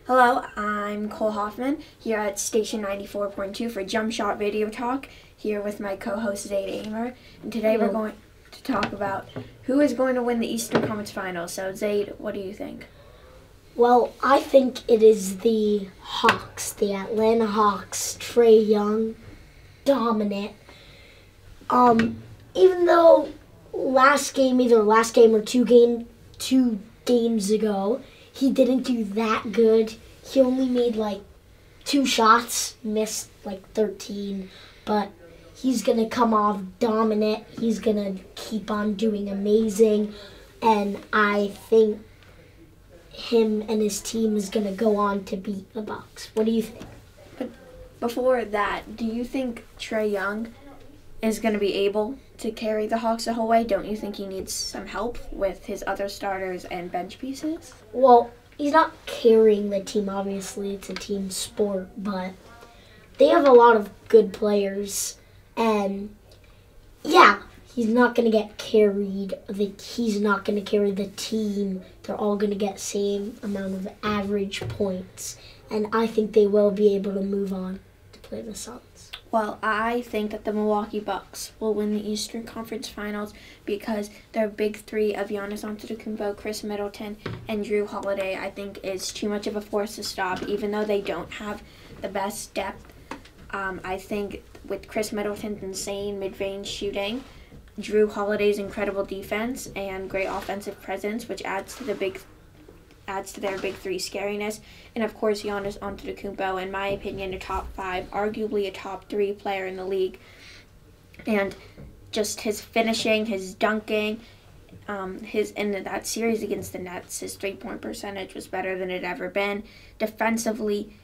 Hello, I'm Cole Hoffman here at Station 94.2 for Jump Shot Video Talk, here with my co-host Zaid Amer. And today we're going to talk about who is going to win the Eastern Conference Finals. So Zaid, what do you think? Well, I think it is the Hawks, the Atlanta Hawks. Trae Young, dominant. Even though either last game or two games ago, he didn't do that good. He only made like 2 shots, missed like 13, but he's going to come off dominant. He's going to keep on doing amazing, and I think him and his team is going to go on to beat the Bucks. What do you think? But before that, do you think Trae Young is going to be able to carry the Hawks the whole way? Don't you think he needs some help with his other starters and bench pieces? Well, he's not carrying the team, obviously. It's a team sport, but they have a lot of good players. And, yeah, he's not going to get carried. He's not going to carry the team. They're all going to get same amount of average points. And I think they will be able to move on to play the Suns. Well, I think that the Milwaukee Bucks will win the Eastern Conference Finals because their big three of Giannis Antetokounmpo, Chris Middleton, and Jrue Holiday, I think, is too much of a force to stop, even though they don't have the best depth. I think with Chris Middleton's insane mid-range shooting, Jrue Holiday's incredible defense, and great offensive presence, which adds to their big three scariness, and of course Giannis Antetokounmpo, in my opinion, a top 5, arguably a top 3 player in the league, and just his finishing, his dunking, in that series against the Nets, his 3-point percentage was better than it had ever been. Defensively,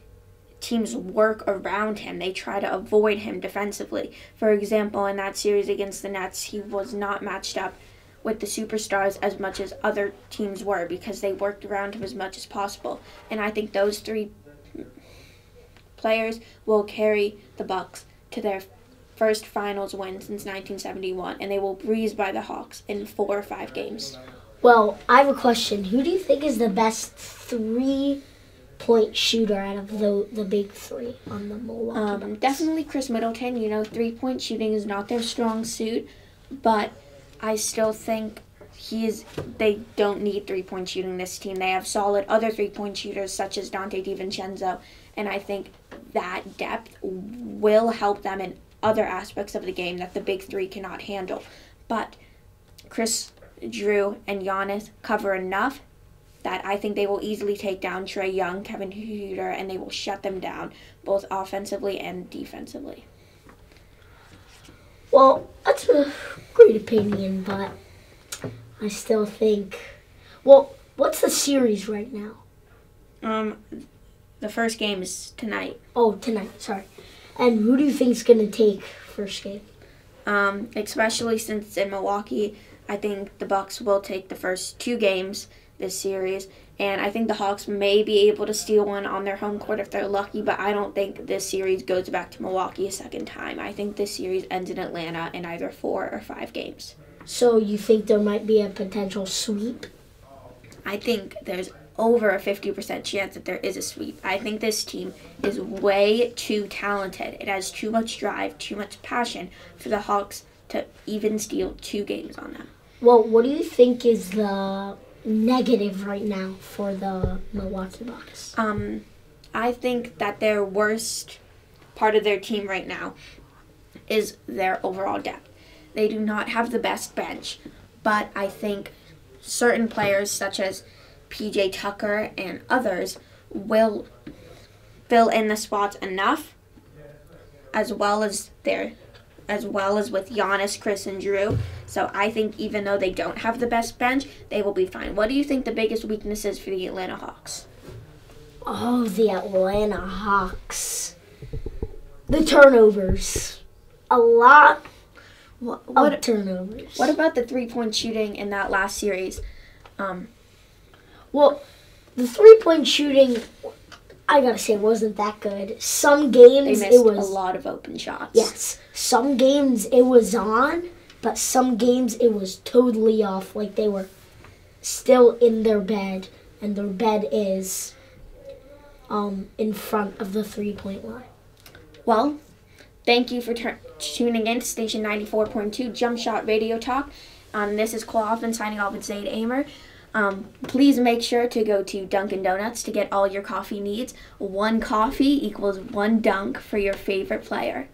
teams work around him. They try to avoid him defensively. For example, in that series against the Nets, he was not matched up with the superstars as much as other teams were because they worked around him as much as possible. And I think those 3 players will carry the Bucks to their first finals win since 1971, and they will breeze by the Hawks in 4 or 5 games. Well, I have a question. Who do you think is the best 3-point shooter out of the big 3 on the Milwaukee Bucks? Definitely Chris Middleton. 3-point shooting is not their strong suit, but I still think they don't need 3-point shooting, this team. They have solid other 3-point shooters such as Dante DiVincenzo, and I think that depth will help them in other aspects of the game that the big 3 cannot handle. But Chris, Jrue, and Giannis cover enough that I think they will easily take down Trae Young, Kevin Huerter, and they will shut them down both offensively and defensively. Well, that's a great opinion, but I still think... Well, what's the series right now? The first game is tonight. Oh, tonight, sorry. And who do you think is going to take first game? Especially since it's in Milwaukee, I think the Bucks will take the first 2 games this series, and I think the Hawks may be able to steal one on their home court if they're lucky, but I don't think this series goes back to Milwaukee a second time. I think this series ends in Atlanta in either 4 or 5 games. So you think there might be a potential sweep? I think there's over a 50% chance that there is a sweep. I think this team is way too talented. It has too much drive, too much passion for the Hawks to even steal 2 games on them. Well, what do you think is the negative right now for the Milwaukee Bucks? I think that their worst part of their team right now is their overall depth. They do not have the best bench, but I think certain players such as PJ Tucker and others will fill in the spots enough, as well as with Giannis, Chris, and Jrue. So I think even though they don't have the best bench, they will be fine. What do you think the biggest weakness is for the Atlanta Hawks? Oh, the Atlanta Hawks. The turnovers. A lot of turnovers. What about the 3-point shooting in that last series? Well, the 3-point shooting, I gotta say, wasn't that good. Some games they missed a lot of open shots. Yes. Some games it was on, but some games it was totally off. Like they were still in their bed, and their bed is in front of the 3-point line. Well, thank you for tuning in to Station 94.2 Jump Shot Radio Talk. This is Cole Hoffman signing off with Zaid Amer. Please make sure to go to Dunkin' Donuts to get all your coffee needs. 1 coffee equals 1 dunk for your favorite player.